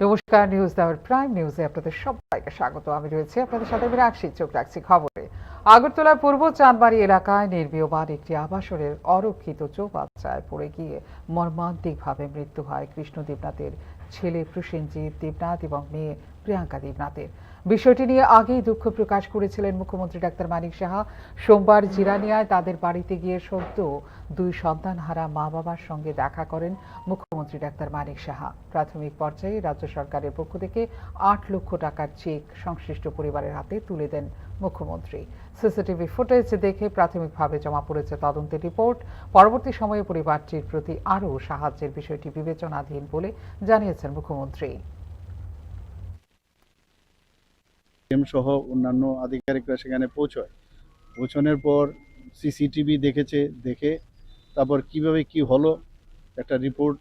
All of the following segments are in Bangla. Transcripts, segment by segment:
নমস্কার, নিউজ দেওয়ার প্রাইম নিউজে আপনাদের সবাইকে স্বাগত। আমি রয়েছি আপনাদের সাথে রাখছি, চোখ রাখছি খবরে। আগরতলার পূর্ব চাঁদবাড়ি এলাকায় নির্মীয়মান একটি আবাসনের অরক্ষিত চৌবাচ্চায় পড়ে গিয়ে মর্মান্তিকভাবে মৃত্যু হয় কৃষ্ণ দেবনাথের ছেলে প্রসেনজিৎ দেবনাথ এবং মেয়ে প্রিয়াঙ্কা দেবনাথের। বিষয়টি নিয়ে আগেই দুঃখ প্রকাশ করেছিলেন মুখ্যমন্ত্রী ডাক্তার মানিক সাহা। সোমবার জিরানিয়ায় তাদের বাড়িতে গিয়ে সদ্য দুই সন্তানহারা মা বাবার সঙ্গে দেখা করেন মুখ্যমন্ত্রী ডাক্তার মানিক সাহা। প্রাথমিক পর্যায়ে রাজ্য সরকারের পক্ষ থেকে ৮ লক্ষ টাকার চেক সংশ্লিষ্ট পরিবারের হাতে তুলে দেন মুখ্যমন্ত্রী। সিসিটিভি ফুটেজ দেখে প্রাথমিকভাবে জমা পড়েছে তদন্তের রিপোর্ট। পরবর্তী সময়ে পরিবারটির প্রতি আরও সাহায্যের বিষয়টি বিবেচনাধীন বলে জানিয়েছেন মুখ্যমন্ত্রী। সহ অন্যান্য আধিকারিকরা সেখানে পৌঁছানোর পর সিসিটিভি দেখে তারপর কিভাবে কি হলো একটা রিপোর্ট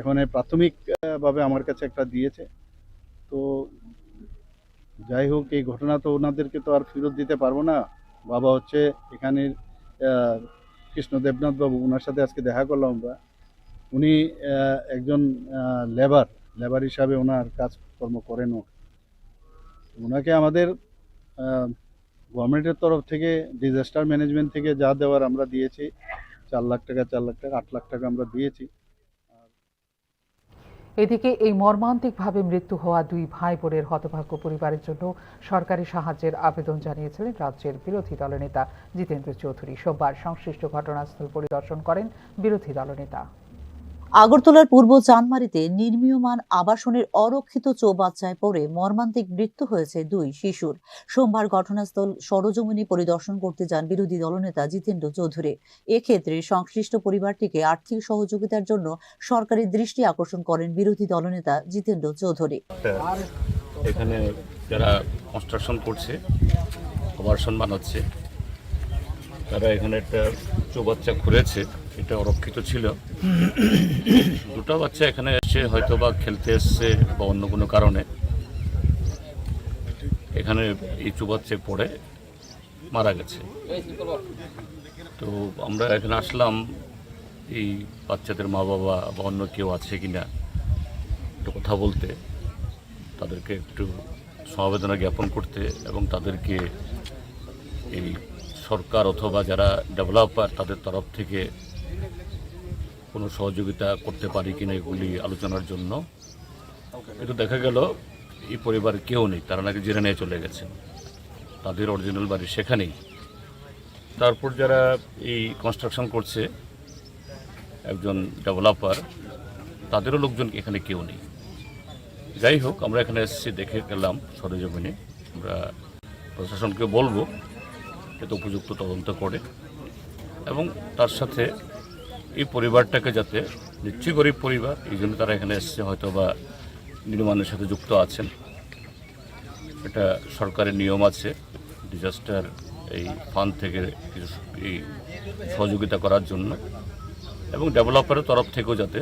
এখন প্রাথমিকভাবে আমার কাছে একটা দিয়েছে। তো যাই হোক, এই ঘটনা তো ওনাদেরকে তো আর ফেরত দিতে পারবো না। বাবা হচ্ছে এখানের কৃষ্ণ দেবনাথ বাবু, ওনার সাথে আজকে দেখা করলাম আমরা। উনি একজন লেবার হিসাবে ওনার কাজকর্ম করেন। ওনাকে আমাদের গভর্নমেন্টের তরফ থেকে ডিজাস্টার ম্যানেজমেন্ট থেকে যা দেওয়ার আমরা দিয়েছি, 4 লাখ টাকা 8 লাখ টাকা আমরা দিয়েছি। এদিকে এই মর্মান্তিকভাবে মৃত্যু হওয়া দুই ভাই বোনের হতভাগ্য পরিবারের জন্য সরকারি সাহায্যের আবেদন জানিয়েছিলেন রাজ্যের বিরোধী দলনেতা জিতেন্দ্র চৌধুরী। সোমবার সংশ্লিষ্ট ঘটনাস্থল পরিদর্শন করেন বিরোধী দলনেতা। আগরতলার পূর্ব চানমারিতে নির্মীয়মান আবাসনের অরক্ষিত চৌবাচ্চায় পড়ে মর্মান্তিক মৃত্যু হয়েছে দুই শিশুর। সোমবার ঘটনাস্থল সরজমিনে পরিদর্শন করতে যান বিরোধী দলনেতা জিতেন্দ্র চৌধুরী। এক্ষেত্রে সংশ্লিষ্ট পরিবারটিকে আর্থিক সহযোগিতার জন্য সরকারি দৃষ্টি আকর্ষণ করেন বিরোধী দলনেতা জিতেন্দ্র চৌধুরী। এখানে যারা কনস্ট্রাকশন করছে, আবাসন বানাচ্ছে, তারা এখানে একটা চৌবাচ্চা খুঁড়েছে। এটা অরক্ষিত ছিল। দুটো বাচ্চা এখানে এসে হয়তো বা খেলতে এসছে বা অন্য কোনো কারণে এখানে এই চৌবাচ্চায় পড়ে মারা গেছে। তো আমরা এখানে আসলাম এই বাচ্চাদের মা বাবা বা অন্য কেউ আছে কিনা একটু কথা বলতে, তাদেরকে একটু সমবেদনা জ্ঞাপন করতে এবং তাদেরকে এই সরকার অথবা যারা ডেভেলপার তাদের তরফ থেকে কোনো সহযোগিতা করতে পারি কিনা এগুলি আলোচনার জন্য। কিন্তু দেখা গেল এই পরিবার কেউ নেই, তারা নাকি জেনে নিয়ে চলে গেছেন, তাদের অরিজিনাল বাড়ি সেখানেই। তারপর যারা এই কনস্ট্রাকশন করছে, একজন ডেভেলপার, তাদেরও লোকজন এখানে কেউ নেই। যাই হোক, আমরা এখানে এসেছি, দেখে গেলাম সরেজমিনে। আমরা প্রশাসনকে বলবো যাতে উপযুক্ত তদন্ত করে এবং তার সাথে এই পরিবারটাকে যাতে, নিশ্চয়ই গরিব পরিবার, এই জন্য তারা এখানে এসছে, হয়তো বা নির্মাণের সাথে যুক্ত আছেন। এটা সরকারের নিয়ম আছে ডিজাস্টার এই ফান্ড থেকে কিছু এই সহযোগিতা করার জন্য, এবং ডেভেলপারের তরফ থেকেও যাতে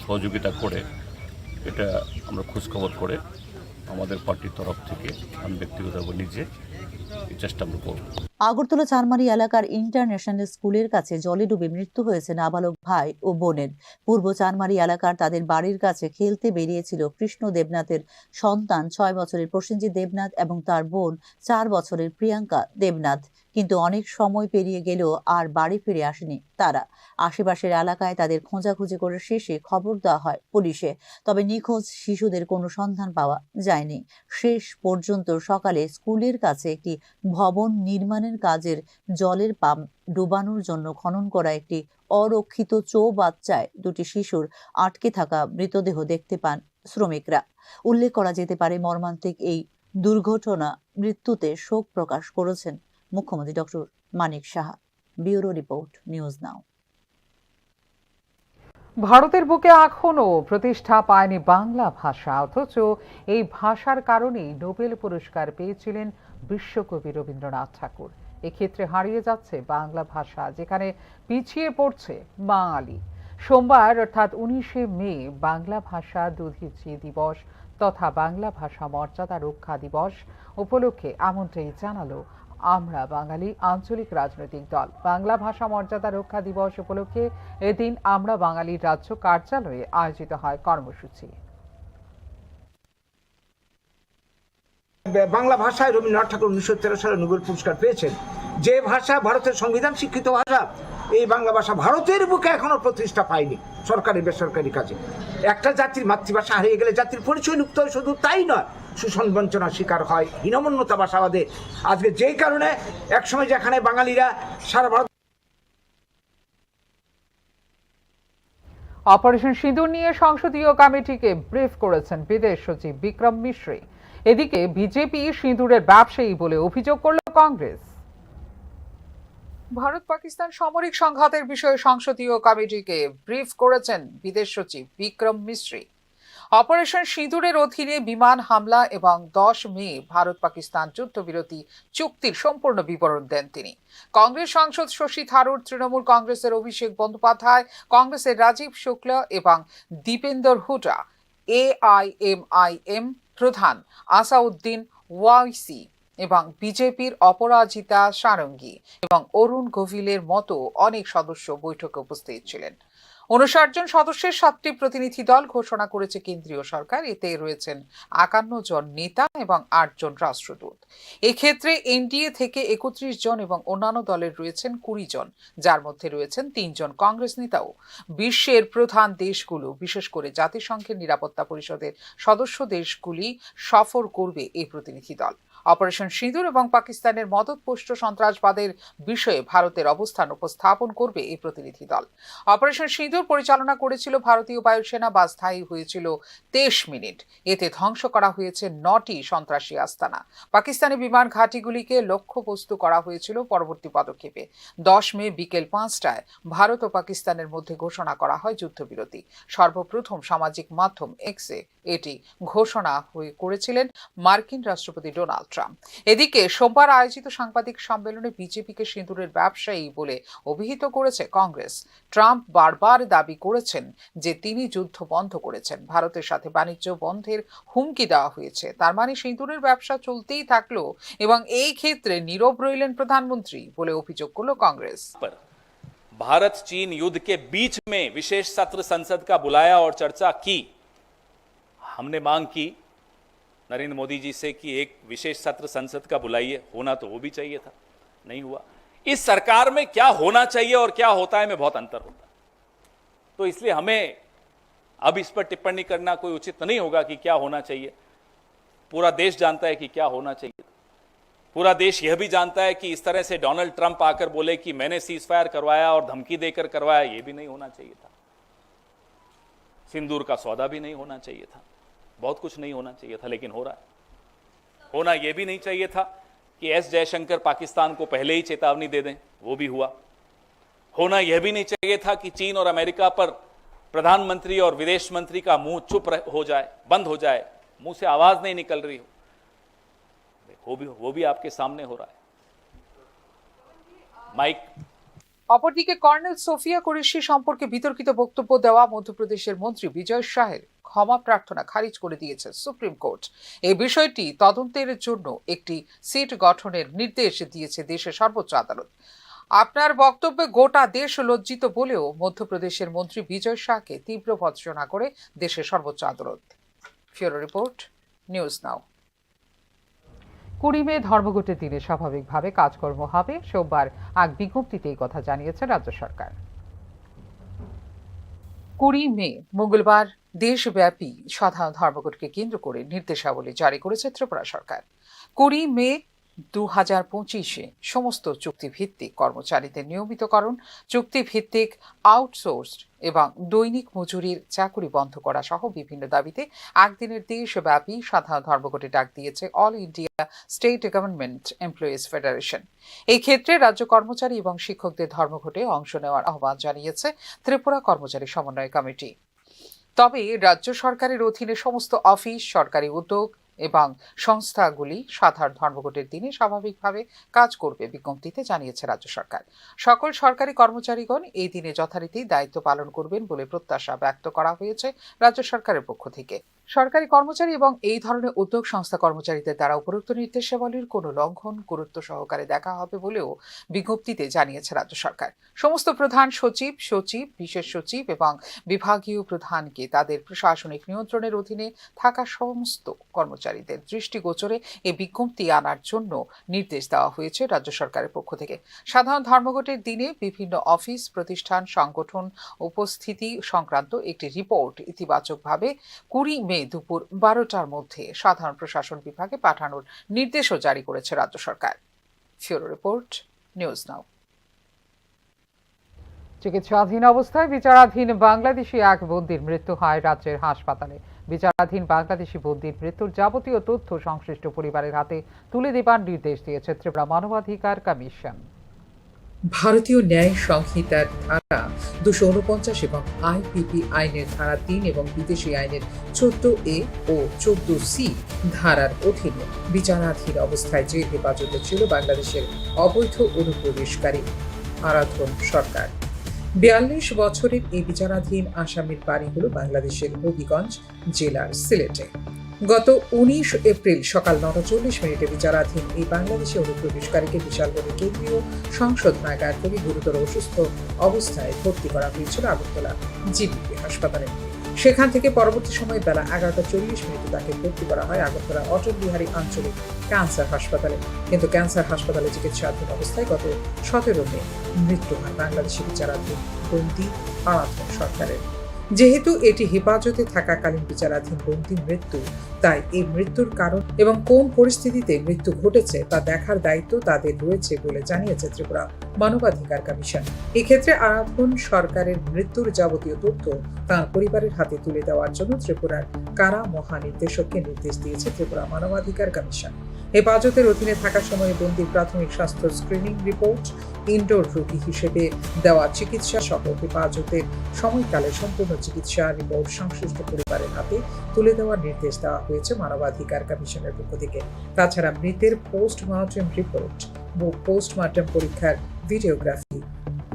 সহযোগিতা করে, এটা আমরা খোঁজখবর করে আমাদের পার্টির তরফ থেকে আমি ব্যক্তিগতভাবে নিজে চেষ্টা করব। আগরতলা চানমারি এলাকার ইন্টারন্যাশনাল স্কুলের কাছে জলে ডুবে মৃত্যু হয়েছে নাবালক ভাই ও বোনের। পূর্ব চানমারি এলাকার তাদের বাড়ির কাছে খেলতে বেরিয়েছিল কৃষ্ণ দেবনাথের সন্তান 6 বছরের প্রসেনজিৎ দেবনাথ এবং তার বোন 4 বছরের প্রিয়াঙ্কা দেবনাথ। কিন্তু অনেক সময় পেরিয়ে গেলেও আর বাড়ি ফিরে আসেনি তারা। আশেপাশের এলাকায় তাদের খোঁজাখুঁজি করে শেষে খবর দেওয়া হয় পুলিশে, তবে নিখোঁজ শিশুদের কোনো সন্ধান পাওয়া যায়নি। শেষ পর্যন্ত সকালে স্কুলের কাছে একটি ভবন নির্মাণের কাজের জলের পাম্প ডুবানোর জন্য খনন করা একটি অরক্ষিত চৌবাচ্চায় দুটি শিশুর আটকে থাকা মৃতদেহ দেখতে পান শ্রমিকরা। উল্লেখ করা যেতে পারে, মর্মান্তিক এই দুর্ঘটনা মৃত্যুতে শোক প্রকাশ করেছেন মুখ্যমন্ত্রী doctor Manik Saha. Bureau report, news now. ভারতের বুকে এখনো প্রতিষ্ঠা পায়নি বাংলা ভাষা, অথচ এই ভাষার কারণেই নোবেল পুরস্কার পেয়েছিলেন বিশ্বকবি রবীন্দ্রনাথ ঠাকুর। এক্ষেত্রে হারিয়ে যাচ্ছে বাংলা ভাষা, যেখানে পিছিয়ে পড়ছে বাঙালি। সোমবার অর্থাৎ 19শে মে বাংলা ভাষা দধিচি দিবস তথা বাংলা ভাষা মর্যাদা রক্ষা দিবস উপলক্ষে এমনটাই জানালো আমরা বাঙালি আঞ্চলিক রাজনৈতিক দল। বাংলা ভাষা মর্যাদা রক্ষা দিবস উপলক্ষে এদিন আমরা বাঙালির রাজ্য কার্যালয়ে আয়োজিত হয় কর্মসূচি। বাংলা ভাষায় রবীন্দ্রনাথ ঠাকুর 1913 সালে নোবেল পুরস্কার পেয়েছেন। যে ভাষা ভারতের সংবিধান স্বীকৃত ভাষা, এই বাংলা ভাষা ভারতের বুকে এখনো প্রতিষ্ঠা পায়নি সরকারি বেসরকারি কাজে। একটা জাতির মাতৃভাষা হারিয়ে গেলে জাতির পরিচয় লুপ্ত হয়, শুধু তাই নয়, শোষণ বঞ্চনার শিকার হয়, হীনমন্যতা বাসাবাদে। আজকে যেই কারণে একসময় যেখানে বাঙালিরা সারা ভারত অপারেশন সিঁদুর নিয়ে সংসদীয় কমিটিকে ব্রিফ করেছেন বিদেশ সচিব বিক্রম মিশ্রি। এদিকে বিজেপি সিঁদুরের ব্যবসায়ী বলে অভিযোগ করল কংগ্রেস। ভারত পাকিস্তান সামরিক সংঘাতের বিষয়ে সংসদীয় কমিটিকে ব্রিফ করেছেন বিদেশ সচিব বিক্রম মিশ্রি। অপারেশন সিঁদুরের অধীনে বিমান হামলা এবং 10 মে ভারত পাকিস্তান যুদ্ধবিরতি চুক্তির সম্পূর্ণ বিবরণ দেন তিনি। কংগ্রেস সাংসদ শশী থারুর, তৃণমূল কংগ্রেসের অভিষেক বন্দ্যোপাধ্যায়, কংগ্রেসের রাজীব শুক্ল এবং দীপেন্দর হুডা, AIMIM প্রধান আসাউদ্দিন ওয়াইসি এবং বিজেপির অপরাজিতা সারঙ্গী এবং অরুণ গোভিলের মতো অনেক সদস্য বৈঠকে উপস্থিত ছিলেন। 59 জন সদস্যের 7টি প্রতিনিধি দল ঘোষণা করেছে কেন্দ্রীয় সরকার। এতে রয়েছেন 51 জন নেতা এবং 8 জন রাষ্ট্রদূত। এক্ষেত্রে এনডিএ থেকে 31 জন এবং অন্যান্য দলের রয়েছেন 20 জন, যার মধ্যে রয়েছেন 3 জন কংগ্রেস নেতাও। বিশ্বের প্রধান দেশগুলো, বিশেষ করে জাতিসংঘের নিরাপত্তা পরিষদের সদস্য দেশগুলি সফর করবে এই প্রতিনিধি দল। অপারেশন সিঁদুর এবং পাকিস্তানের মদতপুষ্ট সন্ত্রাসবাদের বিষয়ে ভারতের অবস্থান উপস্থাপন করবে এই প্রতিনিধি দল। অপারেশন সিঁদুর পরিচালনা করেছিল ভারতীয় বায়ুসেনা বা স্থায়ী হয়েছিল 23 মিনিট। এতে ধ্বংস করা হয়েছে 9টি সন্ত্রাসী আস্তানা। পাকিস্তানি বিমান ঘাঁটিগুলিকে লক্ষ্যবস্তু করা হয়েছিল। পরবর্তী পদক্ষেপে 10 মে বিকেল 5টায় ভারত ও পাকিস্তানের মধ্যে ঘোষণা করা হয় যুদ্ধবিরতি। সর্বপ্রথম সামাজিক মাধ্যম এক্সে এটি ঘোষণা করেছিলেন মার্কিন রাষ্ট্রপতি ডোনাল্ড ট্রাম্প। এদিকে সোমবার আয়োজিত সাংবাদিক সম্মেলনে বিজেপিকে সিঁদুরের ব্যবসায়ী বলে অভিহিত করেছে কংগ্রেস। ট্রাম্প বারবার দাবি করেছেন যে তিনি যুদ্ধ বন্ধ করেছেন। ভারতের সাথে বাণিজ্য বন্ধের হুমকি দেওয়া হয়েছে, তার মানে সিঁদুরের ব্যবসা চলতেই থাকলো এবং এই ক্ষেত্রে নীরব রইলেন প্রধানমন্ত্রী বলে অভিযোগ করল কংগ্রেস। भारत चीन युद्ध के बीच में विशेष सत्र संसद का बुलाया और चर्चा की। हमने मांग की नरेंद्र मोदी जी से कि एक विशेष सत्र संसद का बुलाइए, होना तो वो भी चाहिए था, नहीं हुआ। इस सरकार में क्या होना चाहिए और क्या होता है में बहुत अंतर होता है, तो इसलिए हमें अब इस पर टिप्पणी करना कोई उचित नहीं होगा कि क्या होना चाहिए। पूरा देश जानता है कि क्या होना चाहिए। पूरा देश यह भी जानता है कि इस तरह से डोनाल्ड ट्रंप आकर बोले कि मैंने सीज फायर करवाया और धमकी देकर करवाया, यह भी नहीं होना चाहिए था। सिंदूर का सौदा भी नहीं होना चाहिए था, बहुत कुछ नहीं होना चाहिए था, लेकिन हो रहा है। होना यह भी नहीं चाहिए था कि एस जयशंकर पाकिस्तान को पहले ही चेतावनी दे दें, वो भी हुआ। होना यह भी नहीं चाहिए था कि चीन और अमेरिका पर प्रधानमंत्री और विदेश मंत्री का मुंह चुप हो जाए, बंद हो जाए, मुंह से आवाज नहीं निकल रही हो, वो भी आपके सामने हो रहा है। माइक। অপরদিকে কর্নেল সোফিয়া কুরেশি সম্পর্কে বিতর্কিত বক্তব্য দেওয়া মধ্যপ্রদেশের মন্ত্রী বিজয় শাহের ক্ষমা প্রার্থনা খারিজ করে দিয়েছে সুপ্রিম কোর্ট। এই বিষয়টি তদন্তের জন্য একটি সিট গঠনের নির্দেশ দিয়েছে দেশের সর্বোচ্চ আদালত। আপনার বক্তব্যে গোটা দেশ লজ্জিত বলেও মধ্যপ্রদেশের মন্ত্রী বিজয় শাহকে তীব্র ভর্ৎসনা করে দেশের সর্বোচ্চ আদালত। ফিউরো রিপোর্ট, নিউজ নাও। 20 মে ধর্মঘটের দিনে স্বাভাবিকভাবে কাজকর্ম হবে। সোমবার এক বিজ্ঞপ্তিতে এই কথা জানিয়েছে রাজ্য সরকার। 20 মে মঙ্গলবার দেশব্যাপী সাধারণ ধর্মঘটকে কেন্দ্র করে নির্দেশাবলী জারি করেছে ত্রিপুরা সরকার। 20 মে 2025-এ সমস্ত চুক্তিভিত্তিক কর্মচারীদের নিয়মিতকরণ, চুক্তিভিত্তিক আউটসোর্সড এবং দৈনিক মজুরির চাকুরি বন্ধ করা সহ বিভিন্ন দাবিতে একদিনের দেশব্যাপী সাধারণ ধর্মঘটে ডাক দিয়েছে all India state government employees federation. এই ক্ষেত্রে রাজ্য কর্মচারী এবং শিক্ষকদের ধর্মঘটে অংশ নেওয়ার আহ্বান জানিয়েছে ত্রিপুরা কর্মচারী সমন্বয় কমিটি। তবে রাজ্য সরকারের অধীনে সমস্ত অফিস, সরকারি উদ্যোগ এবং সংস্থাগুলি সাধারণ ধর্মঘটের দিনে স্বাভাবিকভাবে কাজ করবে বিজ্ঞপ্তিতে জানিয়েছে রাজ্য সরকার। সকল সরকারি কর্মচারীগণ এই দিনে যথারীতি দায়িত্ব পালন করবেন বলে প্রত্যাশা ব্যক্ত করা হয়েছে রাজ্য সরকারের পক্ষ থেকে। সরকারি কর্মচারী এবং এই ধরনের উদ্যোগ সংস্থা কর্মচারীদের দ্বারা উপরোক্ত নির্দেশাবলীর কোনো লঙ্ঘন গুরুত্ব সহকারে দেখা হবে বলেও বিজ্ঞপ্তিতে জানিয়েছে রাজ্য সরকার। সমস্ত প্রধান সচিব, বিশেষ সচিব এবং বিভাগীয় প্রধানকে তাদের প্রশাসনিক নিয়ন্ত্রণের অধীনে থাকা সমস্ত কর্মচারীদের দৃষ্টিগোচরে এই বিজ্ঞপ্তি আনার জন্য নির্দেশ দেওয়া হয়েছে রাজ্য সরকারের পক্ষ থেকে। সাধারণ ধর্মঘটের দিনে বিভিন্ন অফিস, প্রতিষ্ঠান, সংগঠন উপস্থিতি সংক্রান্ত একটি রিপোর্ট ইতিবাচকভাবে 20 মে দুপুর 12টার মধ্যে সাধারণ প্রশাসন বিভাগে পাঠানোর নির্দেশও জারি করেছে রাজ্য সরকার। ফিউরো রিপোর্ট, নিউজ নাও। চিকিৎসাধীন অবস্থায় বিচারাধীন বাংলাদেশি এক বন্দীর মৃত্যু হয় রাজ্যের হাসপাতালে। বিচারাধীন বাংলাদেশি বন্দীর মৃত্যুর যাবতীয় তথ্য সংশ্লিষ্ট পরিবারের হাতে তুলে দেবার নির্দেশ দিয়েছে ত্রিপুরা মানবাধিকার কমিশন। ভারতীয় ন্যায় সংহিতার ধারা 249 এবং আইপিপি আইনের ধারা 3 এবং বিদেশি আইনের 14A ও 14C ধারার অধীনে বিচারাধীন অবস্থায় যে হেফাজতে ছিল বাংলাদেশের অবৈধ অনুপ্রবেশকারী আরাধন সরকার। 42 বছরের এই বিচারাধীন আসামির বাড়ি হল বাংলাদেশের হবিগঞ্জ জেলার সিলেটে। গত 19 এপ্রিল সকাল 9:40 বিচারাধীন এই বাংলাদেশি অনুপ্রবেশকারীকে বিশালগড়ের কেন্দ্রীয় সংশোধনাগার থেকে গুরুতর অসুস্থ অবস্থায় ভর্তি করা হয়েছিল আগরতলা জিবিপি হাসপাতালে। সেখান থেকে পরবর্তী সময়ে বেলা 11:40 তাকে ভর্তি করা হয় আগরতলা অটল বিহারী আঞ্চলিক ক্যান্সার হাসপাতালে। কিন্তু ক্যান্সার হাসপাতালে চিকিৎসাধীন অবস্থায় গত 17 মে মৃত্যু হয় বাংলাদেশি বিচারাধীন বন্দী আরাধন সরকারের। যেহেতু এটি হেফাজতে থাকাকালীন বিচারাধীন বন্দীর মৃত্যু, তাই এই মৃত্যুর কারণ এবং কোন পরিস্থিতিতে মৃত্যু ঘটেছে তা দেখার দায়িত্ব তাদের রয়েছে বলে জানিয়েছে ত্রিপুরা মানবাধিকার কমিশন। এক্ষেত্রে আরাধন সরকারের মৃত্যুর যাবতীয় তথ্য তার পরিবারের হাতে তুলে দেওয়ার জন্য ত্রিপুরার কারা মহানির্দেশককে নির্দেশ দিয়েছে ত্রিপুরা মানবাধিকার কমিশন। হেফাজতের অধীনে থাকার সময় বন্দীর প্রাথমিক স্বাস্থ্য স্ক্রিনিং রিপোর্ট, ইনডোর রোগী হিসেবে দেওয়া চিকিৎসা সহ হেফাজতের সময়কালে সম্পূর্ণ চিকিৎসা রিপোর্ট সংশ্লিষ্ট পরিবারের হাতে তুলে দেওয়ার নির্দেশ দেওয়া হয়েছে মানবাধিকার কমিশনের পক্ষ থেকে। তাছাড়া মৃতের পোস্টমর্টেম রিপোর্ট, পোস্টমর্টেম পরীক্ষার ভিডিওগ্রাফি,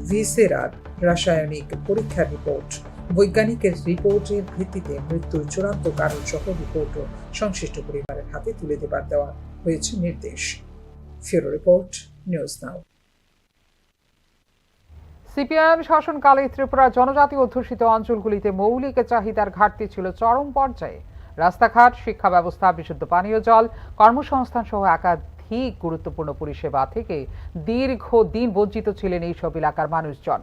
ভিসেরার রাসায়নিক পরীক্ষার রিপোর্ট, বৈজ্ঞানিকের রিপোর্টের ভিত্তিতে মৃত্যুর চূড়ান্ত কারণ সহ রিপোর্টও সংশ্লিষ্ট পরিবারের হাতে তুলে দেওয়া হয়েছে নির্দেশ। ফিউরো রিপোর্ট, নিউজ নাও। সিপিআইএম শাসনকালে ত্রিপুরার জনজাতি অধ্যুষিত অঞ্চলগুলিতে মৌলিক চাহিদার ঘাটতি ছিল চরম পর্যায়ে। রাস্তাঘাট, শিক্ষা ব্যবস্থা, বিশুদ্ধ পানীয় জল, কর্মসংস্থান সহ একাধিক গুরুত্বপূর্ণ পরিষেবা থেকে দীর্ঘদিন বঞ্চিত ছিলেন এইসব এলাকার মানুষজন।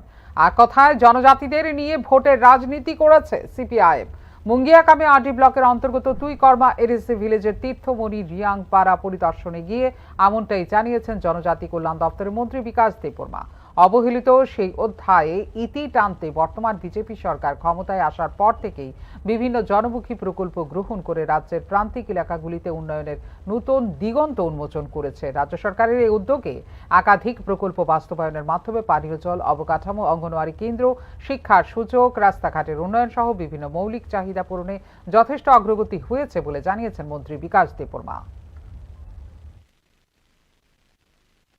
এক কথায় জনজাতিদের নিয়ে ভোটের রাজনীতি করেছে সিপিআইএম। মুঙ্গিয়াকামে আরডি ব্লকের অন্তর্গত তুইকর্মা এডিসি ভিলেজের তীর্থমণি রিয়াংপাড়া পরিদর্শনে গিয়ে এমনটাই জানিয়েছেন জনজাতি কল্যাণ দপ্তরের মন্ত্রী বিকাশ দেববর্মা। অবহেলিত সেই অধ্যায়ে ইতি টানতে বর্তমান বিজেপি সরকার ক্ষমতায় আসার পর থেকেই বিভিন্ন জনমুখী প্রকল্প গ্রহণ করে রাজ্যের প্রান্তিক এলাকাগুলিতে উন্নয়নের নতুন দিগন্ত উন্মোচন করেছে। রাজ্য সরকারের এই উদ্যোগে একাধিক প্রকল্প বাস্তবায়নের মাধ্যমে পানীয় জল, অবকাঠামো, অঙ্গনওয়াড়ি কেন্দ্র, শিক্ষার সুযোগ, রাস্তাঘাটের উন্নয়ন সহ বিভিন্ন মৌলিক চাহিদা পূরণে যথেষ্ট অগ্রগতি হয়েছে বলে জানিয়েছেন মন্ত্রী বিকাশ দেববর্মা।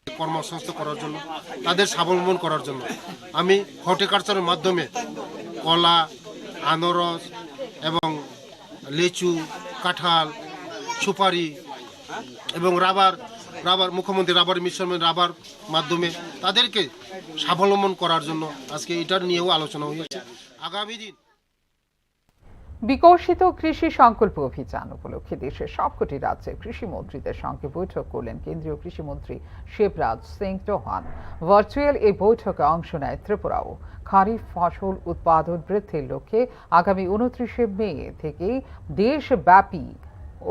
কর্মসংস্থান করার জন্য, তাদের স্বাবলম্বন করার জন্য আমি হর্টিকালচারের মাধ্যমে কলা, আনারস এবং লিচু, কাঁঠাল, সুপারি এবং রাবার মুখ্যমন্ত্রী রাবার মিশন রাবার মাধ্যমে তাদেরকে স্বাবলম্বন করার জন্য আজকে এটার নিয়েও আলোচনা হয়েছে। আগামী দিন বিকশিত কৃষি সংকল্প অভিযান উপলক্ষে দেশের সবকটি রাজ্যের কৃষি মন্ত্রীদের সঙ্গে বৈঠক করলেন কেন্দ্রীয় কৃষিমন্ত্রী শিবরাজ সিং চৌহান। ভার্চুয়াল এই বৈঠকে অংশ নেয় ত্রিপুরাও। খারিফ ফসল উৎপাদন বৃদ্ধির লক্ষ্যে আগামী 29 মে থেকে দেশব্যাপী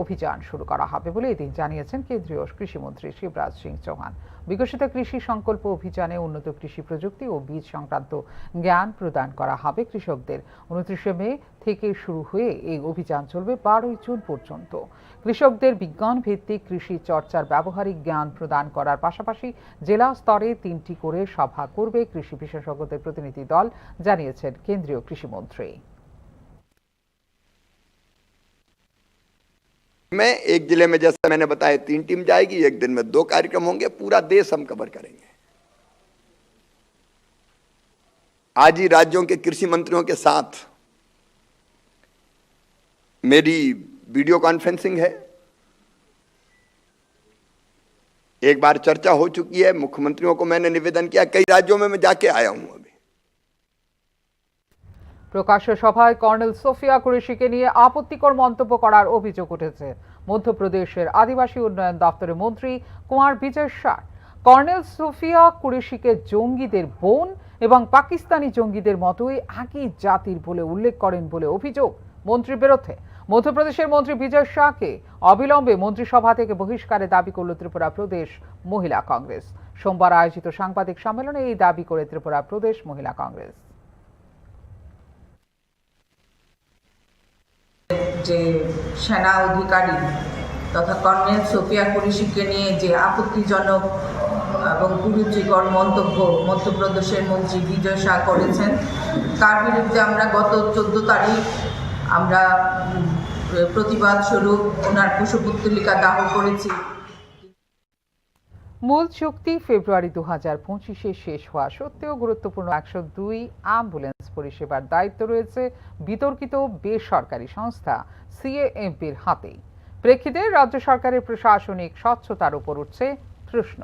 অভিযান শুরু করা হবে বলে এদিন জানিয়েছেন কেন্দ্রীয় কৃষিমন্ত্রী শিবরাজ সিং চৌহান। বিকশিত কৃষি সংকল্প অভিযানে উন্নত কৃষি প্রযুক্তি ও বীজ সংক্রান্ত জ্ঞান প্রদান করা হবে কৃষকদের। 29 মে থেকে শুরু হয়ে এই অভিযান চলবে 12 জুন পর্যন্ত। কৃষকদের বিজ্ঞান ভিত্তিক কৃষি চর্চার ব্যবহারিক জ্ঞান প্রদান করার পাশাপাশি জেলা স্তরে 3টি করে সভা করবে কৃষি বিশেষজ্ঞদের প্রতিনিধি দল, জানিয়েছেন কেন্দ্রীয় কৃষিমন্ত্রী। में एक जिले में जैसा मैंने बताया 3 टीम जाएगी, एक दिन में 2 कार्यक्रम होंगे, पूरा देश हम कवर करेंगे। आज ही राज्यों के कृषि मंत्रियों के साथ मेरी वीडियो कॉन्फ्रेंसिंग है, एक बार चर्चा हो चुकी है। मुख्यमंत्रियों को मैंने निवेदन किया, कई राज्यों में मैं जाके आया हूं अभी। প্রকাশ্য সভায় কর্নেল সোফিয়া কুরেশিকে নিয়ে আপত্তিকর মন্তব্য করার অভিযোগ উঠেছে মধ্যপ্রদেশের আদিবাসী উন্নয়ন দপ্তরের মন্ত্রী কুমার বিজয় শাহ। কর্নেল সোফিয়া কুরেশিকে জঙ্গিদের বোন এবং পাকিস্তানি জঙ্গিদের মতোই একই জাতির বলে উল্লেখ করেন বলে অভিযোগ মন্ত্রীর বিরুদ্ধে। মধ্যপ্রদেশের মন্ত্রী বিজয় শাহকে অবিলম্বে মন্ত্রিসভা থেকে বহিষ্কারের দাবি করল ত্রিপুরা প্রদেশ মহিলা কংগ্রেস। সোমবার আয়োজিত সাংবাদিক সম্মেলনে এই দাবি করে ত্রিপুরা প্রদেশ মহিলা কংগ্রেস। যে সেনা অধিকারী তথা কর্নেল সোফিয়া কুরেশিকে নিয়ে যে আপত্তিজনক এবং কুরুচিকর মন্তব্য মধ্যপ্রদেশের মন্ত্রী বিজয় শাহ করেছেন, তার বিরুদ্ধে আমরা গত 14 তারিখ আমরা প্রতিবাদ স্বরূপ ওনার কুশপুত্তলিকা দাহ করেছি। মূল চুক্তি ফেব্রুয়ারি 2025-এ শেষ হওয়া সত্ত্বেও গুরুত্বপূর্ণ 102 অ্যাম্বুলেন্স পরিষেবার দায়িত্ব রয়েছে বিতর্কিত বেসরকারি সংস্থা সিএএমপির হাতেই। প্রেক্ষিতে রাজ্য সরকারের প্রশাসনিক স্বচ্ছতার উপর উঠছে প্রশ্ন।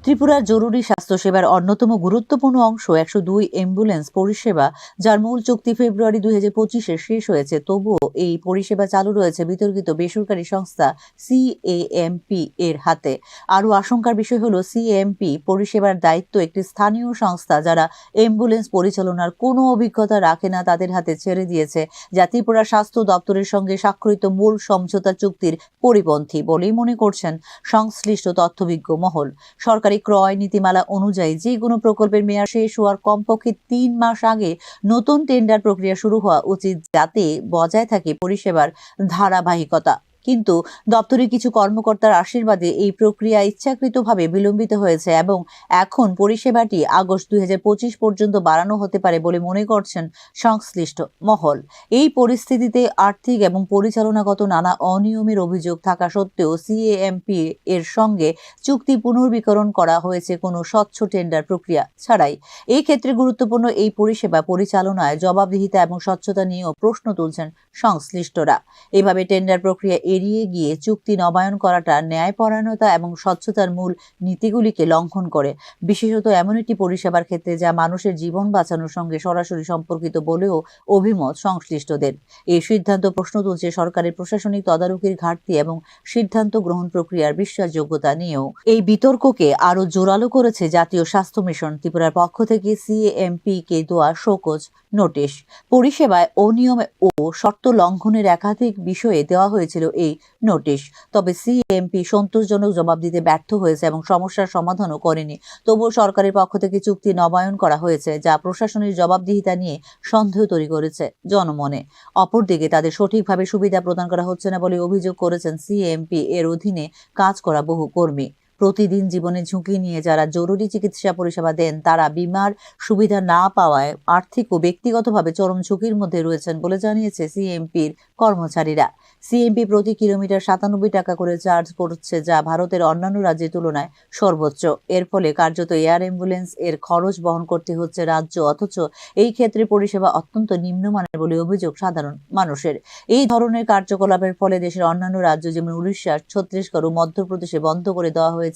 ত্রিপুরার জরুরি স্বাস্থ্যসেবার অন্যতম গুরুত্বপূর্ণ অংশ 102 অ্যাম্বুলেন্স পরিষেবা, যার মূল চুক্তি ফেব্রুয়ারি 2025-এ শেষ হয়েছে। তবুও এই পরিষেবা চালু রয়েছে বিতর্কিত বেসরকারি সংস্থা সিএএমপি এর হাতে। আরও আশঙ্কার বিষয় হলো সিএএমপি পরিষেবার দায়িত্ব একটি স্থানীয় সংস্থা যারা অ্যাম্বুলেন্স পরিচালনার কোনো অভিজ্ঞতা রাখে না তাদের হাতে ছেড়ে দিয়েছে, যা ত্রিপুরা স্বাস্থ্য দপ্তরের সঙ্গে স্বাক্ষরিত মূল সমঝোতা চুক্তির পরিপন্থী বলেই মনে করছেন সংশ্লিষ্ট তথ্যবিজ্ঞ মহল। সরকারি ক্রয় নীতিমালা অনুযায়ী যে কোনো প্রকল্পের মেয়াদ শেষ হওয়ার কমপক্ষে 3 মাস আগে নতুন টেন্ডার প্রক্রিয়া শুরু হওয়া উচিত, যাতে বজায় থাকে পরিষেবার ধারাবাহিকতা। কিন্তু দপ্তরের কিছু কর্মকর্তার আশীর্বাদে এই প্রক্রিয়া ইচ্ছাকৃতভাবে বিলম্বিত হয়েছে এবং এখন পরিষেবাটি আগস্ট 2025 পর্যন্ত বাড়ানো হতে পারে বলে মনে করছেন সংশ্লিষ্ট মহল। এই পরিস্থিতিতে আর্থিক এবং পরিচালনাগত নানা অনিয়মের অভিযোগ থাকা সত্ত্বেও সিএএমপি এর সঙ্গে চুক্তি পুনর্বিকরণ করা হয়েছে কোনো স্বচ্ছ টেন্ডার প্রক্রিয়া ছাড়াই। এই ক্ষেত্রে গুরুত্বপূর্ণ এই পরিষেবা পরিচালনায় জবাবদিহিতা এবং স্বচ্ছতা নিয়েও প্রশ্ন তুলছেন সংশ্লিষ্টরা। এভাবে টেন্ডার প্রক্রিয়া এড়িয়ে গিয়ে চুক্তি নবায়ন করাটা ন্যায়পরায়ণতা এবং স্বচ্ছতার মূল নীতিগুলিকে লঙ্ঘন করে, বিশেষত এমন একটি পরিষেবার ক্ষেত্রে যা মানুষের জীবন বাঁচানোর সঙ্গে সরাসরি সম্পর্কিত বলেও অভিমত সংশ্লিষ্টদের। এই সিদ্ধান্ত প্রশ্ন তুলছে সরকারের প্রশাসনিক তদারকির ঘাটতি এবং সিদ্ধান্ত গ্রহণ প্রক্রিয়ার বিশ্বাসযোগ্যতা নিয়েও। এই বিতর্ককে আরও জোরালো করেছে জাতীয় স্বাস্থ্য মিশন ত্রিপুরার পক্ষ থেকে সিএএমপি কে দেওয়া শোকজ নোটিশ। পরিষেবায় অনিয়ম ও শর্ত লঙ্ঘনের একাধিক বিষয়ে দেওয়া হয়েছিল এই নোটিশ, তবে সিএমপি সন্তোষজনক জবাব দিতে ব্যর্থ হয়েছে এবং সমস্যার সমাধানও করেনি। তবুও সরকারের পক্ষ থেকে চুক্তি নবায়ন করা হয়েছে, যা প্রশাসনের জবাবদিহিতা নিয়ে সন্দেহ তৈরি করেছে জনমনে। অপরদিকে তাদের সঠিকভাবে সুবিধা প্রদান করা হচ্ছে না বলে অভিযোগ করেছেন সিএমপি এর অধীনে কাজ করা বহু কর্মী। প্রতিদিন জীবনের ঝুঁকি নিয়ে যারা জরুরি চিকিৎসা পরিষেবা দেন তারা বিমার সুবিধা না পাওয়ায় আর্থিক ও ব্যক্তিগতভাবে চরম ঝুঁকির মধ্যে রয়েছেন বলে জানিয়েছে সিএমপির কর্মচারীরা। সিএমপি প্রতি কিলোমিটার 97 টাকা করে চার্জ করছে, যা ভারতের অন্যান্য রাজ্যের তুলনায় সর্বোচ্চ। এর ফলে কার্যত এয়ার অ্যাম্বুলেন্স এর খরচ বহন করতে হচ্ছে রাজ্য, অথচ এই ক্ষেত্রে পরিষেবা অত্যন্ত নিম্নমানের বলে অভিযোগ সাধারণ মানুষের। এই ধরনের কার্যকলাপের ফলে দেশের অন্যান্য রাজ্য যেমন উড়িষ্যা, ছত্তিশগড় ও মধ্যপ্রদেশে বন্ধ করে দেওয়া হয়েছে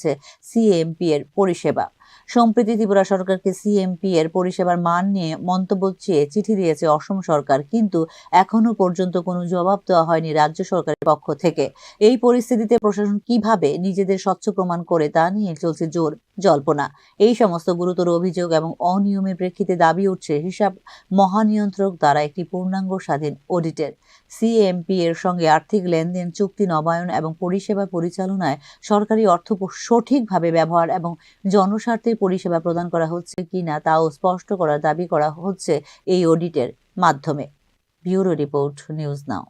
সিএমপি এর পরিষেবা। সম্প্রতি ত্রিপুরা সরকারকে সিএমপি এর পরিষেবার মান নিয়ে মন্তব্য চেয়ে চিঠি দিয়েছে অসম সরকার, কিন্তু এখনো পর্যন্ত কোনো জবাব দেওয়া হয়নি রাজ্য সরকারের পক্ষ থেকে। এই পরিস্থিতিতে প্রশাসন কিভাবে নিজেদের স্বচ্ছ প্রমাণ করে তা নিয়ে চলছে জোর জল্পনা। এই সমস্ত গুরুতর অভিযোগ এবং অনিয়মের প্রেক্ষিতে দাবি উঠছে হিসাব মহানিয়ন্ত্রক দ্বারা একটি পূর্ণাঙ্গ স্বাধীন অডিটের। সিএমপি এর সঙ্গে আর্থিক লেনদেন, চুক্তি নবায়ন এবং পরিষেবা পরিচালনায় সরকারি অর্থ সঠিকভাবে ব্যবহার এবং জনস্বার্থে পরিষেবা প্রদান করা হচ্ছে কিনা তাও স্পষ্ট করার দাবি করা হচ্ছে এই অডিটের মাধ্যমে। ব্যুরো রিপোর্ট, নিউজ নাও।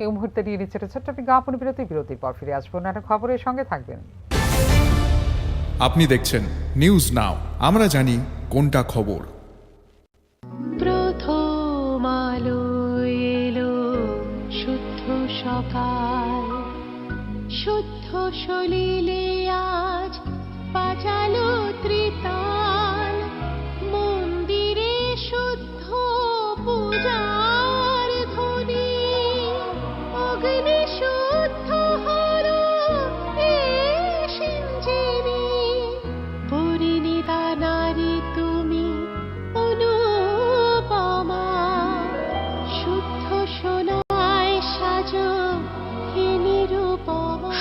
এই মুহূর্তে নিয়ে নিচ্ছে ছোট্ট বিজ্ঞাপন বিরতির পর ফিরে আসবো নানা খবরের সঙ্গে থাকবেন। আপনি দেখছেন নিউজ নাও, আমরা জানি কোনটা খবর। প্রথম আলো এলো শুদ্ধ সকাল, শুদ্ধ সলিলে আজ বাজালো ত্রিতাল, মন্দির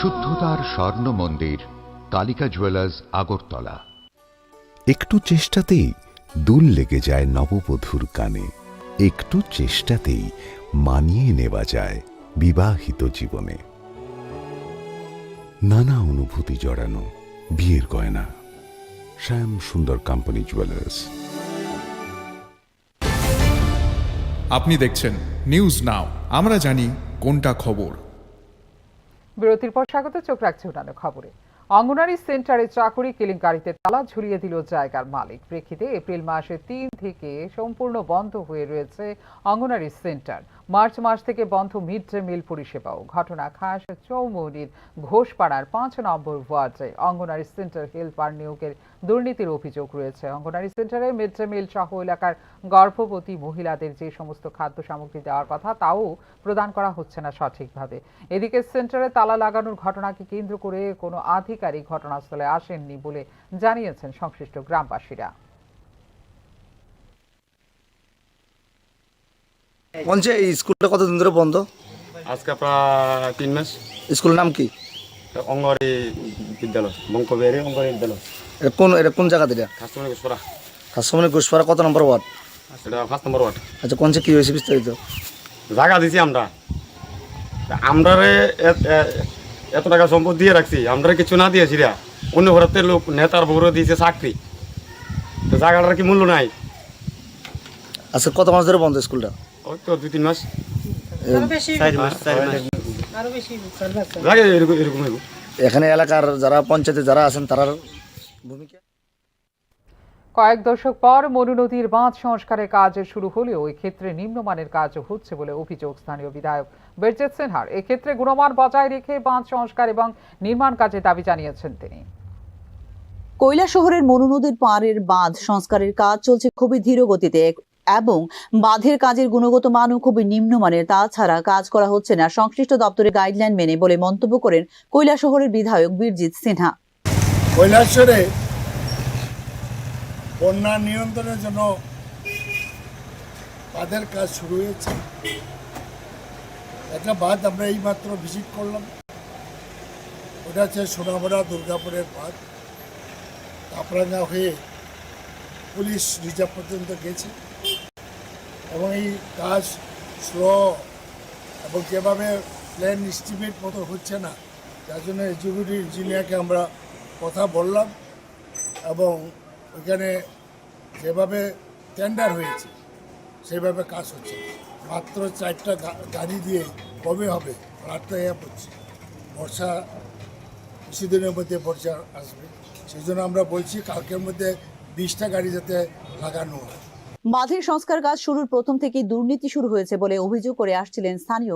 শুদ্ধতার স্বর্ণ মন্দির কালিকা জুয়েলার্স আগরতলা। একটু চেষ্টাতেই দুল লেগে যায় নববধূর কানে, একটু চেষ্টাতেই মানিয়ে নেওয়া যায় বিবাহিত জীবনে। নানা অনুভূতি জড়ানো বিয়ের গয়না, শ্যাম সুন্দর কোম্পানি জুয়েলার্স। আপনি দেখছেন নিউজ নাও, আমরা জানি কোনটা খবর। বিরতির পর স্বাগত, চোখ রাখছে অন্যান্য খবরে। অঙ্গনারী সেন্টারে চাকরি কেলেঙ্কারিতে তালা ঝুলিয়ে দিল জায়গার মালিক। প্রেক্ষিতে এপ্রিল মাসে 3 থেকে সম্পূর্ণ বন্ধ হয়ে রয়েছে অঙ্গনারী সেন্টার। মার্চ মাস থেকে বন্ধ মিড ডে মিল পরিষেবাও। ঘটনা খাস চৌমুহনীর ঘোষপাড়ার 5 নম্বর ওয়ার্ডে অঙ্গনারী সেন্টার হেল্পার নিয়োগের দুর্নীতির অভিযোগ রয়েছে। অঙ্গনারী সেন্টারে মিড ডে মিল সহ এলাকার গর্ভবতী মহিলাদের যে সমস্ত খাদ্য সামগ্রী দেওয়ার কথা তাও প্রদান করা হচ্ছে না সঠিকভাবে। এদিকে সেন্টারে তালা লাগানোর ঘটনাকে কেন্দ্র করে কোনো আধিকারিক ঘটনাস্থলে আসেননি বলে জানিয়েছেন সংশ্লিষ্ট গ্রামবাসীরা। বলছে এই স্কুলটা কতদিন ধরে বন্ধ? আজকে প্রায় 3 মাস। স্কুলের নাম কি? অঙ্গনওয়াড়ি বিদ্যালয়, বঙ্কবিহারী অঙ্গনওয়াড়ি বিদ্যালয়। এটা কোন জায়গা থেকে? খাসমনি ঘোষপাড়া। খাসমনি ঘোষপাড়া কত নম্বর ওয়ার্ড? এটা 5 নম্বর ওয়ার্ড। আচ্ছা, কোন কি হয়েছে বিস্তারিত? জায়গা দিছি আমরারে এত টাকা সম্পদ দিয়ে রাখছি, আমরা কিছু না দিয়েছি রা অন্য ঘরের লোক নেতার বউরে দিয়েছে চাকরি, তো জায়গাটার কি মূল্য নাই? আচ্ছা, কত মাস ধরে বন্ধ স্কুলটা? ওই তো 2-3 মাস। এখানে এলাকার যারা পঞ্চায়েতে যারা আছেন তার ভূমিকা। কয়েক দশক পর মনু নদীর বাঁধ সংস্কারের কাজ শুরু হলেও এক্ষেত্রে নিম্নমানের কাজ হচ্ছে বলে অভিযোগ স্থানীয় বিধায়ক বীরজিৎ সিনহার। এক্ষেত্রে গুণমান বজায় রেখে বাঁধ সংস্কার এবং নির্মাণ কাজে দাবি জানিয়েছেন তিনি। কৈলাসহরের মনু নদীর পাড়ের বাঁধ সংস্কারের কাজ চলছে খুবই ধীর গতিতে এবং বাঁধের কাজের গুণগত মানও খুবই নিম্নমানের। তাছাড়া কাজ করা হচ্ছে না সংশ্লিষ্ট দপ্তরের গাইডলাইন মেনে বলে মন্তব্য করেন কৈলাসহরের বিধায়ক বীরজিৎ সিনহা। কৈলাসহরে বন্যা নিয়ন্ত্রণের জন্য বাঁধের কাজ শুরু হয়েছে। একটা বাঁধ আমরা এই মাত্র ভিজিট করলাম, ওটা হচ্ছে সোনামুড়া দুর্গাপুরের বাঁধ। কাপড়াঙ্গা হয়ে পুলিশ রিজার্ভ পর্যন্ত গেছে এবং এই কাজ স্লো এবং যেভাবে প্ল্যান এস্টিমেট মতো হচ্ছে না, যার জন্য এক্সিকিউটিভ ইঞ্জিনিয়ারকে আমরা কথা বললাম এবং ওইখানে যেভাবে টেন্ডার হয়েছে সেভাবে কাজ হচ্ছে। মাত্র 4টা গাড়ি দিয়ে কবে হবে? রাতটা পড়ছে, বর্ষা কিছুদিনের মধ্যে বর্ষা আসবে, সেই জন্য আমরা বলছি কালকের মধ্যে 20টা গাড়ি যাতে লাগানো হয়। বাঁধের সংস্কার কাজ শুরুর প্রথম থেকেই দুর্নীতি শুরু হয়েছে বলে অভিযোগ করে আসছিলেন স্থানীয়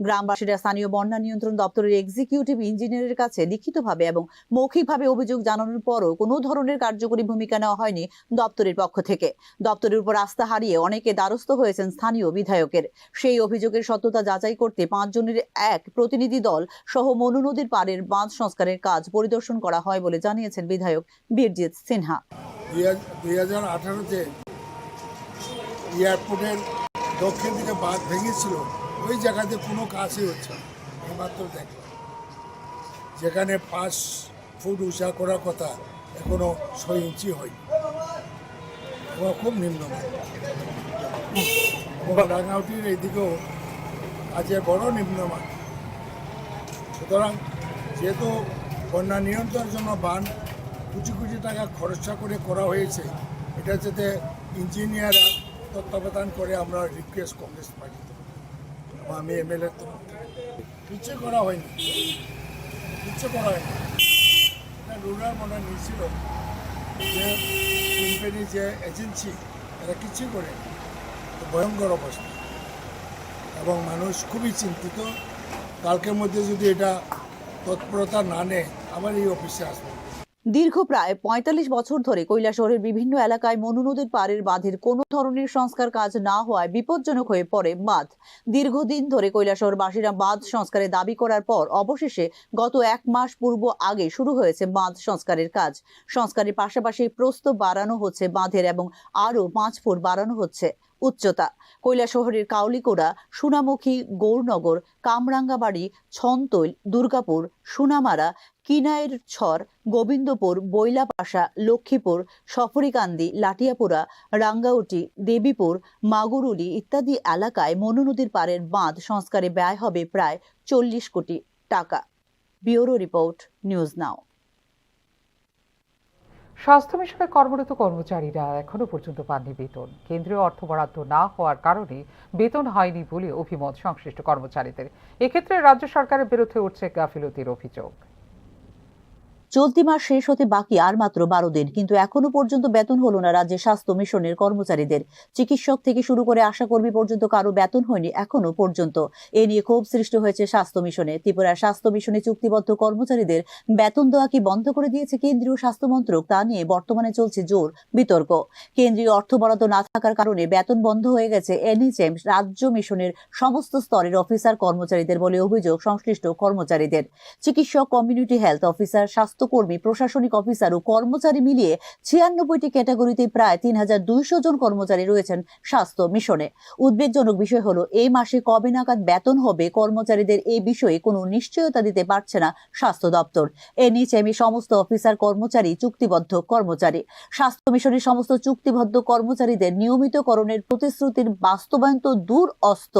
গ্রামবাসীরা স্থানীয় বন্যা নিয়ন্ত্রণ দপ্তরের এক্সিকিউটিভ ইঞ্জিনিয়ারের কাছে লিখিতভাবে এবং মৌখিকভাবে অভিযোগ জানানোর পরও কোনো ধরনের কার্যকরী ভূমিকা নেওয়া হয়নি দপ্তরের পক্ষ থেকে। দপ্তরের উপর আস্থা হারিয়ে অনেকে দ্বারস্থ হয়েছেন স্থানীয় বিধায়কের। সেই অভিযোগের সত্যতা যাচাই করতে 5 জনের এক প্রতিনিধি দল সহ মনু নদীর পাড়ের বাঁধ সংস্কারের কাজ পরিদর্শন করা হয় বলে জানিয়েছেন বিধায়ক বীরজিৎ সিনহা। 2018-তে এয়ারপোর্টের দক্ষিণ দিকে বাঁধ ভেঙেছিল, ওই জায়গাতে কোনো কাজই হচ্ছে না। এইমাত্র দেখলাম যেখানে 5 ফুট উঁচা করার কথা এখনো 6 ইঞ্চি হয়নি, খুব নিম্নমান। রাঙাউটির এইদিকেও কাজের বড় নিম্নমান। সুতরাং যেহেতু বন্যা নিয়ন্ত্রণের জন্য বাঁধ কোটি কোটি টাকা খরচা করে করা হয়েছে, এটা যাতে ইঞ্জিনিয়াররা তত্ত্বাবধান করে আমরা রিকোয়েস্ট কংগ্রেস পার্টিতে এবং আমি এমএলএ তরফ থেকে কিছু করা হয়নি। এটা রুরাল মনে নিয়েছিল যে কোম্পানি যে এজেন্সি এরা কিছু করে, ভয়ঙ্কর অবস্থা এবং মানুষ খুবই চিন্তিত। কালকের মধ্যে যদি এটা তৎপরতা না নেয় আবার এই অফিসে আসবে। দীর্ঘ প্রায় ৪৫ বছর ধরে কৈলাসহরের বিভিন্ন এলাকায় মনু নদীর পাড়ের বাঁধের কোনো ধরনের সংস্কার কাজ না হওয়ায় বিপজ্জনক হয়ে পড়ে বাঁধ। দীর্ঘদিন ধরে কৈলাসহরবাসীরা বাঁধ সংস্কারের দাবি করার পর অবশেষে গত ১ মাস পূর্ব আগে শুরু হয়েছে বাঁধ সংস্কারের কাজ। সংস্কারের পাশাপাশি প্রস্থ বাড়ানো হচ্ছে বাঁধের এবং আরও ৫ ফুট বাড়ানো হচ্ছে উচ্চতা। কৈলাসহরের কাউলিকোড়া, সোনামুখী, গৌরনগর, কামরাঙ্গাবাড়ি, ছনতৈল, দুর্গাপুর, সোনামারা, কিনাইর ছর, গোবিন্দপুর, বৈলাপাশা, লক্ষ্মীপুর, সফরিকান্দি, লাটিয়াপুরা, রাঙ্গাউটি, দেবীপুর, মাগুরুলি ইত্যাদি এলাকায় মনু নদীর পাড়ের বাঁধ সংস্কারে ব্যয় হবে প্রায় ৪০ কোটি টাকা। ব্যুরো রিপোর্ট, নিউজ নাও। স্বাস্থ্য মিশনে কর্মরত কর্মচারীরা এখনো পর্যন্ত পাননি বেতন। কেন্দ্রীয় অর্থ বরাদ্দ না হওয়ার কারণে বেতন হয়নি বলে অভিমত সংশ্লিষ্ট কর্মচারীদের। এক্ষেত্রে রাজ্য সরকারের বিরুদ্ধে উঠছে গাফিলতির অভিযোগ। চলতি মাস শেষ হতে বাকি আর মাত্র ১২ দিন, কিন্তু এখনো পর্যন্ত বেতন হলো না রাজ্যের স্বাস্থ্য মিশনের কর্মচারীদের। চিকিৎসক থেকে শুরু করে আশাকর্মী পর্যন্ত কারো বেতন হয়নি এখনো পর্যন্ত। এ নিয়ে ক্ষোভ সৃষ্টি হয়েছে স্বাস্থ্য মিশনে। ত্রিপুরার স্বাস্থ্য মিশনে চুক্তিবদ্ধ কর্মচারীদের বেতন দেওয়া কি বন্ধ করে দিয়েছে কেন্দ্রীয় স্বাস্থ্য মন্ত্রক, তা নিয়ে বর্তমানে চলছে জোর বিতর্ক। কেন্দ্রীয় অর্থ বরাদ্দ না থাকার কারণে বেতন বন্ধ হয়ে গেছে এনএইচএম রাজ্য মিশনের সমস্ত স্তরের অফিসার কর্মচারীদের বলে অভিযোগ সংশ্লিষ্ট কর্মচারীদের। চিকিৎসক, কমিউনিটি হেলথ অফিসার, স্বাস্থ্যকর্মী, প্রশাসনিক অফিসার ও কর্মচারী মিলিয়ে ৯৬টি ক্যাটাগরিতে প্রায় ৩,২০০ জন কর্মচারী রয়েছেন স্বাস্থ্য মিশনে। উদ্বেগজনক বিষয় হলো এই মাসে কবে নাগাদ বেতন হবে কর্মচারীদের এই বিষয়ে কোনো নিশ্চয়তা দিতে পারছে না স্বাস্থ্য দপ্তর। এনএইচএম সমস্ত অফিসার কর্মচারী চুক্তিবদ্ধ কর্মচারী। স্বাস্থ্য মিশনের সমস্ত চুক্তিবদ্ধ কর্মচারীদের নিয়মিতকরণের প্রতিশ্রুতির বাস্তবায়ন তো দূর অস্ত,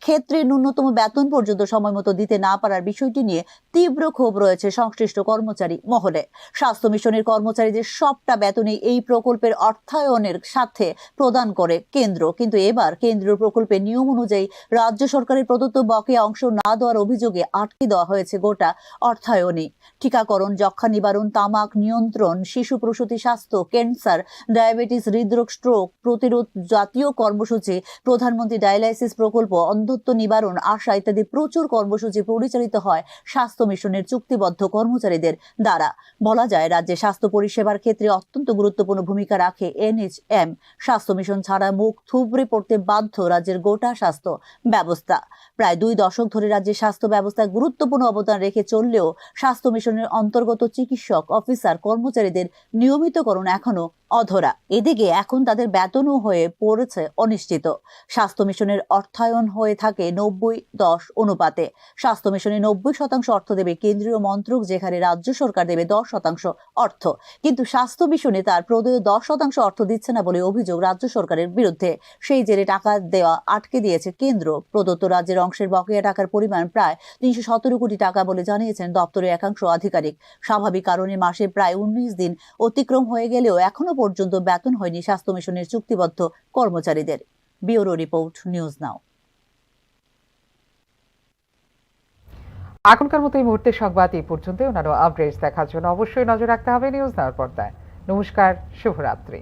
ক্ষেত্রে ন্যূনতম বেতন পর্যন্ত সময় মতো দিতে না পারার বিষয়টি নিয়ে তীব্র ক্ষোভ রয়েছে সংশ্লিষ্ট কর্মচারী মহলে। স্বাস্থ্য মিশনের কর্মচারীদের সবটা বেতনই এই প্রকল্পের অর্থায়নের সাথে প্রদান করে কেন্দ্র, কিন্তু এবার কেন্দ্রীয় প্রকল্পের নিয়ম অনুযায়ী রাজ্য সরকারের প্রদত্ত বকেয়া অংশ না দেওয়ার অভিযোগে আটকে দেওয়া হয়েছে গোটা অর্থায়নই। টিকাকরণ, যক্ষ্মা নিবারণ, তামাক নিয়ন্ত্রণ, শিশু প্রসূতি স্বাস্থ্য, ক্যান্সার, ডায়াবেটিস, হৃদরোগ, স্ট্রোক প্রতিরোধ জাতীয় কর্মসূচি, প্রধানমন্ত্রী ডায়ালাইসিস প্রকল্প, অন্ধত্ব নিবারণ, আশা ইত্যাদি প্রচুর কর্মসূচি পরিচালিত হয় স্বাস্থ্য মিশনের চুক্তিবদ্ধ কর্মচারীদের দ্বারা। বলা যায় রাজ্যে স্বাস্থ্য পরিষেবার ক্ষেত্রে অত্যন্ত গুরুত্বপূর্ণ ভূমিকা রাখে এনএইচএম। স্বাস্থ্য মিশন ছাড়া মুখ থুবড়ে পড়তে বাধ্য রাজ্যের গোটা স্বাস্থ্য ব্যবস্থা। প্রায় ২ দশক ধরে রাজ্যের স্বাস্থ্য ব্যবস্থায় গুরুত্বপূর্ণ অবদান রেখে চললেও স্বাস্থ্য মিশনের অন্তর্গত চিকিৎসক, অফিসার, কর্মচারীদের নিয়মিতকরণ এখনো অধরা। এদিকে এখন তাদের বেতনও হয়ে পড়েছে অনিশ্চিত। স্বাস্থ্য মিশনের অর্থায়ন হয়ে থাকে ৯০-১০ অনুপাতে। স্বাস্থ্য মিশনে ৯০% অর্থ দেবে কেন্দ্রীয় মন্ত্রক, যেখানে রাজ্য সরকার দেবে ১০% অর্থ। কিন্তু স্বাস্থ্য মিশনে তার প্রদেয় ১০% অর্থ দিচ্ছে না বলে অভিযোগ রাজ্য সরকারের বিরুদ্ধে। সেই জেরে টাকা দেওয়া আটকে দিয়েছে কেন্দ্র। প্রদত্ত রাজ্যের অংশের বকেয়া টাকার পরিমাণ প্রায় ৩১৭ কোটি টাকা বলে জানিয়েছেন দপ্তরের একাংশ আধিকারিক। স্বাভাবিক কারণে মাসে প্রায় ১৯ দিন অতিক্রম হয়ে গেলেও এখনো পর্যন্ত বেতন হয়নি স্বাস্থ্য মিশনের চুক্তিবদ্ধ কর্মচারীদের। ব্যুরো রিপোর্ট, নিউজ নাও। এখনকার মতো এই মুহূর্তে সংবাদ এই পর্যন্ত। অন্যান্য আপডেটস দেখার জন্য অবশ্যই নজর রাখতে হবে নিউজ নাওর পর্দায়। নমস্কার, শুভরাত্রি।